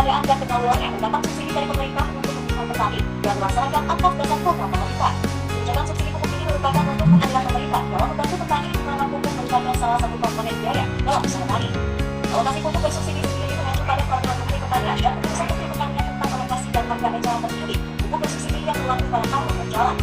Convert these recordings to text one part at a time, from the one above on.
pengadaan dan penyalurannya mendapat subsidi dari pemerintah untuk kebutuhan petani yang melaksanakan atas dasar program pemerintah. Kebijakan subsidi pupuk ini merupakan bentuk penghargaan pemerintah dalam membantu petani untuk memampukan merupakan salah satu komponen biaya dalam usaha tani. Alokasi pupuk bersubsidi sendiri mengacu pada peraturan Menteri Pertanian dan keputusan Menteri Pertanian tentang alokasi dan harga eceran tertinggi pupuk bersubsidi yang berlaku pada tahun berjalan.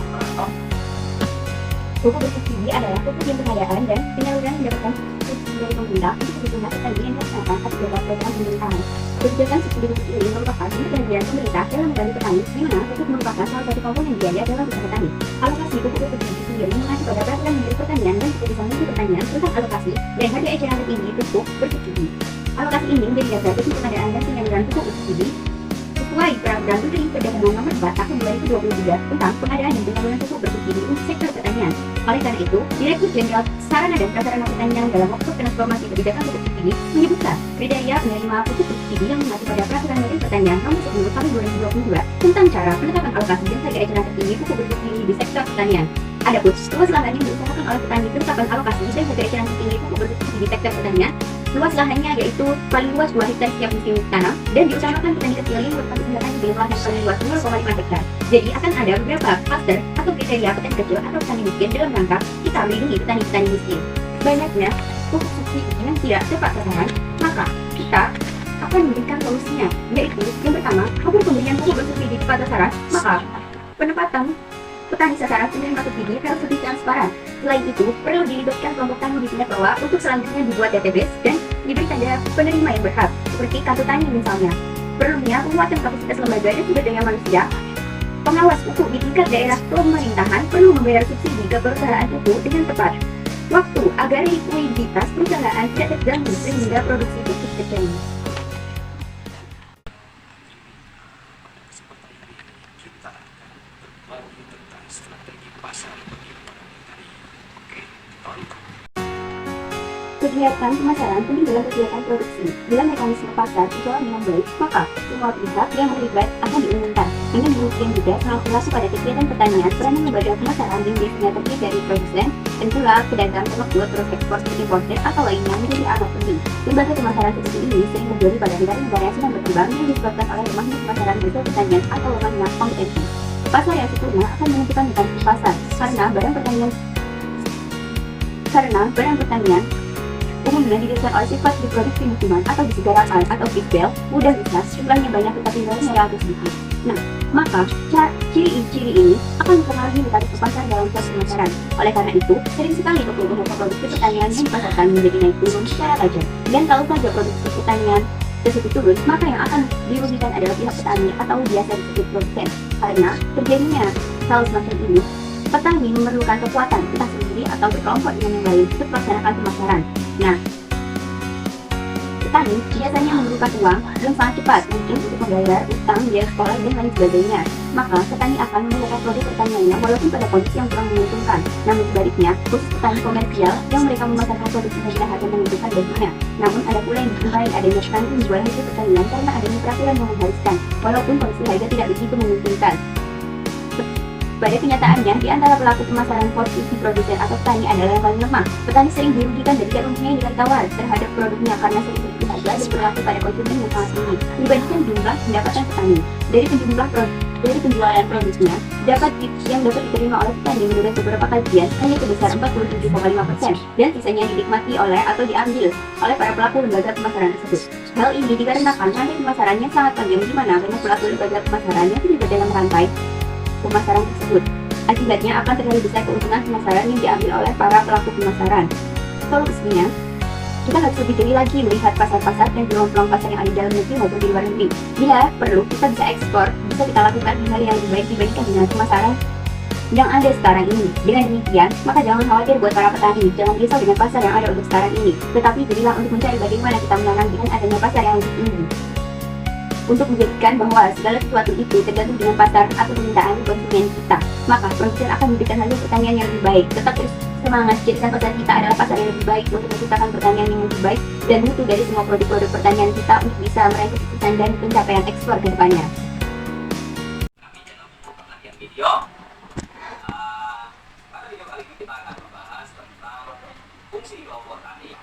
Pupuk bersubsidi adalah pupuk yang pengadaan dan penyaluran mendapatkan subsidi dari pemerintah untuk kebutuhan petani yang dilaksanakan atas dasar program pemerintahan. Kebijakan subsidi pupuk ini merupakan bentuk pemberian pemerintah dalam membantu petani, di mana pupuk merupakan salah satu komponen biaya dalam usaha tani. Alokasi pupuk bersubsidi sendiri mengacu pada peraturan Menteri Pertanian dan keputusan Menteri Pertanian tentang alokasi dan harga eceran tertinggi pupuk bersubsidi. Alokasi ini menjadi dasar bagi pengadaan dan penyaluran pupuk bersubsidi sesuai peraturan Menteri Perdagangan Nomor 4 Tahun 2023 tentang pengadaan dan penyaluran pupuk bersubsidi untuk sektor pertanian. Oleh karena itu, Direktur Jenderal Sarana dan Prasarana Pertanian dalam Workshop Transformasi Kebijakan Pupuk Subsidi menyebutkan kriteria penerima pupuk bersubsidi yang mengacu pada peraturan Menteri Pertanian Nomor 10 Tahun 2022 tentang cara penetapan alokasi dan harga eceran tertinggi pupuk bersubsidi di sektor pertanian. Adapun luas lahan yang diusahakan oleh petani penetapan alokasi dan harga eceran tertinggi pupuk bersubsidi di sektor pertanian. Luas lahannya yaitu paling luas 2 hektar setiap musim tanam dan diusahakan petani kecil yang merupakan tindakan di lahan yang paling luas 0,5 hektar. Jadi akan ada beberapa kluster atau kriteria petani kecil atau petani miskin dalam rangka kita melindungi petani-petani miskin. Banyaknya pupuk subsidi yang tidak tepat sasaran, maka kita akan memberikan solusinya, yaitu yang pertama, agar pemberian pupuk bersubsidi tepat sasaran, maka penempatan petani sasaran penerima subsidi harus lebih transparan. Selain itu, perlu dilibatkan kelompok tani di tingkat bawah untuk selanjutnya dibuat database dan diberi tanda penerima yang berhak, seperti kartu tani misalnya. Perlunya penguatan kapasitas lembaga dan sumber daya manusia. Pengawas pupuk di tingkat daerah pemerintahan perlu membayar subsidi ke perusahaan pupuk dengan tepat waktu agar likuiditas perusahaan tidak terganggu sehingga produksi pupuk terjamin. Kegiatan pemasaran penting dalam kegiatan produksi. Bila mekanisme pasar berjalan dengan baik, maka semua pihak yang terlibat akan diuntungkan. Dengan demikian juga sangat berlaku pada kegiatan pertanian, peranan lembaga pemasaran yang biasanya terdiri dari produsen, penjual, pedagang, pemakmur, terus ekspor seperti importer atau lainnya menjadi amat penting. Lembaga pemasaran seperti ini sering terjadi pada negara-negara yang sedang berkembang yang disebabkan oleh lemahnya pemasaran hasil pertanian atau lemahnya kompetensi. Pasar yang sempurna akan menentukan mekanisme pasar karena barang pertanian umumnya didasarkan oleh sifat reproduksi musiman atau besi garapan atau big-bell, mudah rusak, jumlahnya banyak tetapi nilainya relatif sedikit. Nah, maka ciri-ciri ini akan mempengaruhi mekanisme pasar dalam proses pemasaran. Oleh karena itu, sering sekali harga produksi pertanian yang dipasarkan menjadi naik turun secara tajam. Dan kalau saja produksi pertanian tersebut turun, maka yang akan dirugikan adalah pihak petani atau biasa disebut produsen. Karena terjadinya hal semacam ini, petani memerlukan kekuatan entah sendiri atau berkelompok dengan yang lain untuk melaksanakan pemasaran. Nah, petani biasanya memerlukan uang yang sangat cepat mungkin untuk membayar utang, biaya sekolah, dan lain sebagainya. Maka petani akan memerlukan produk pertaniannya walaupun pada kondisi yang kurang menguntungkan. Namun sebaliknya, khusus petani komersial yang mereka memasarkan produksinya dengan harga menguntungkan baginya. Namun ada pula yang dijumpai adanya petani menjual hasil pertanian karena adanya peraturan yang mengharuskan, walaupun kondisi harga tidak begitu menguntungkan. Pada kenyataannya, di antara pelaku pemasaran posisi produsen atau petani adalah yang paling lemah. Petani sering dirugikan dan tidak mempunyai nilai tawar terhadap produknya karena sering selisih harga dan berlaku pada konsumen yang sangat tinggi dibandingkan jumlah pendapatan petani. Dari penjualan produknya yang dapat diterima oleh petani menurut beberapa kajian hanya sebesar 47,5% dan sisanya dinikmati oleh atau diambil oleh para pelaku lembaga pemasaran tersebut. Hal ini dikarenakan rantai pemasaran yang sangat panjang di mana banyak pelaku lembaga pemasaran yang terlibat dalam rantai pemasaran tersebut. Akibatnya akan terlalu besar keuntungan pemasaran yang diambil oleh para pelaku pemasaran. Solusinya, kita harus lebih jeli lagi melihat pasar-pasar dan peluang-peluang pasar yang ada di dalam negeri maupun di luar negeri. Bila perlu, kita bisa ekspor, bisa kita lakukan hal yang lebih baik dibandingkan dengan pemasaran yang ada sekarang ini. Dengan demikian, maka jangan khawatir buat para petani, jangan risau dengan pasar yang ada untuk sekarang ini. Tetapi berilah untuk mencari bagaimana kita menanam dengan adanya pasar yang lebih tinggi. Untuk menjadikan bahwa segala sesuatu itu tergantung dengan pasar atau permintaan konsumen kita, maka produsen akan memberikan hasil pertanian yang lebih baik. Tetap terus semangat, jadikan pasar kita adalah pasar yang lebih baik untuk menciptakan pertanian yang lebih baik dan mutu dari semua produk-produk pertanian kita untuk bisa meraih kesuksesan dan pencapaian ekspor ke depannya. Pada video kali ini kita akan membahas tentang fungsi kelompok tani.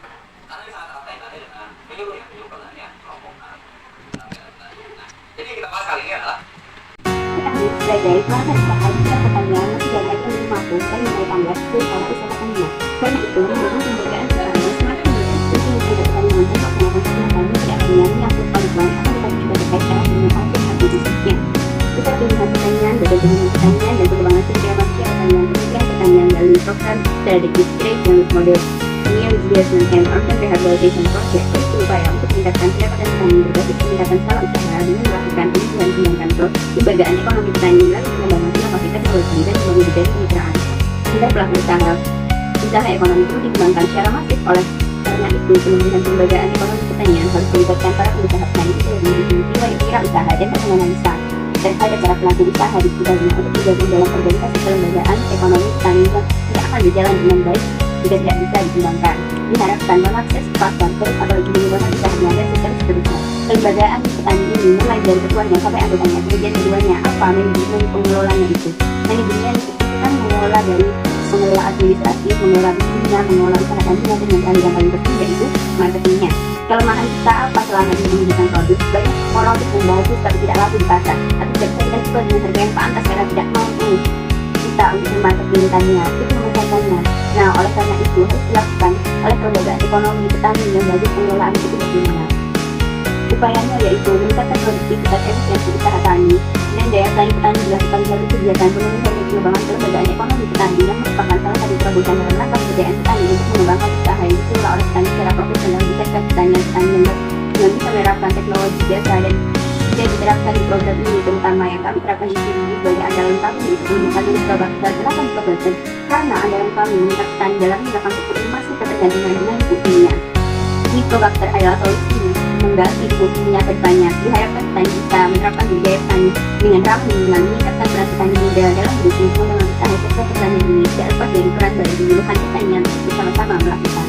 Karena sangat erat kaitannya dengan penyuluh pertanian kelompok tani. sebagai pelanggan usaha jika petani masih dari ekonomi mampu dan nilai tambah dari para usaha petaninya. Karena itu, mendukung pemberdayaan petani semakin banyak untuk menjaga petani untuk melakukan kegiatan tidak hanya menyangkut bantuan akan tetapi juga terkait cara menggunakan teknologi bisnisnya. Pusat pilihan pertanian, data pilihan pertanian, dan pengembangan sumber daya manusia pertanian, Kementerian Pertanian melalui program Strategic Trade Unit Model New Investment and Urban Rehabilitation Project berupaya untuk meningkatkan pendapatan petani berbasis peningkatan skala usaha dengan melakukan penelitian kembangkan lembagaan ekonomi petani melalui pengembangan inovasi teknologi dan teknologi budaya kemitraan. Sehingga pelaku usaha ekonomi perlu dikembangkan secara masif karena itu pengembangan lembagaan ekonomi pertanian harus melibatkan para pengusaha petani untuk lebih wira usaha dan menganalisa terhadap cara pelaku usaha di sekitarnya untuk bergabung dalam organisasi kelembagaan ekonomi petani yang tidak akan berjalan dengan baik jika tidak bisa dikembangkan. Diharapkan mengakses pasar terus apalagi mengembangkan usahanya dan seterusnya. Kelembagaan petani ini mulai dari ketuanya sampai anggotanya, kemudian keduanya apa manajemen pengelolanya itu. Manajemen itu kan mengelola dari mengelola administratif, mengelola bisnisnya, mengelola usaha taninya dengan hal yang paling penting yaitu marketingnya. Kelemahan kita apa selama ini menunjukkan produk banyak produk yang bagus tapi tidak laku di pasar atau tidak bisa kita jual dengan harga yang pantas karena tidak mampu kita untuk memarketing taninya itu memasarkannya. Nah, oleh karena itu harus dilakukan oleh kelembagaan ekonomi petani yang bagus pengelolaan itu bagaimana. Upayanya yaitu meningkatkan produktivitas efisiensi usaha tani dan daya saing petani dilakukan melalui kegiatan pemenuhan dan pengembangan kelembagaan ekonomi petani yang merupakan salah satu terobosan dalam rangka kebudayaan petani untuk mengembangkan usaha yang dikelola oleh petani secara profesional di sektor pertanian yang bisa menerapkan teknologi jasa dan tidak diterapkan di program ini terutama yang kami terapkan di sini sebagai andalan kami untuk meningkatkan Mikobakter 80% karena andalan kami meningkat petani dalam menggunakan pupuk emas ketergantungan dengan pupuk kimia. Mikobakter adalah solusi mengganti pupuk kimia ke depannya. Diharapkan petani bisa menerapkan budaya petani dengan ramah lingkungan, meningkatkan peran petani muda dalam mendukung pengembangan usaha sektor pertanian ini tidak lepas dari peran dari penyuluhan pertanian untuk bersama-sama melakukan